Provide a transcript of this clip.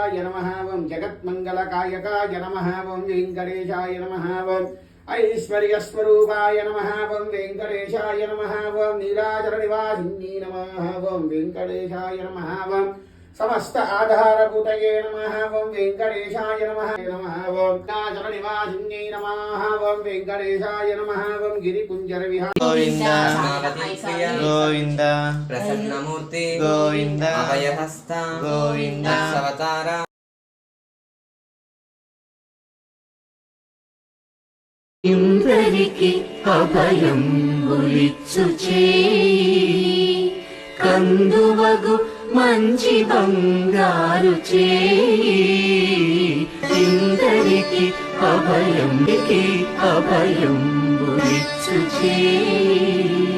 వెంకటేశాయ నమః ఓం జగత్మంగళకాయకాయ నమః ఓం వెంకటేశాయ నమః ఓం ఐశ్వర్యస్వరూపాయ నమః ఓం వెంకటేశాయ నమః ఓం నీరాజల నివాసిన్యై నమః ఓం వెంకటేశాయ నమః ఓం సమస్త ఆధారభూతయే నమః ఓం వెంకటేశాయ నమః నమః ఓం నీరాజల నివాసిన్యై నమః ఓం వెంకటేశాయ నమః ఓం గిరికుంజర విహార గోవింద గోవింద ప్రసన్నమూర్తి గోవింద అభయహస్త గోవింద అవతార ఇందరికి అభయం ఉలిచ్చు చేయి కందువగు మంచి బంగారు చేయి ఇందరికి అభయం ఉలిచ్చు చేయి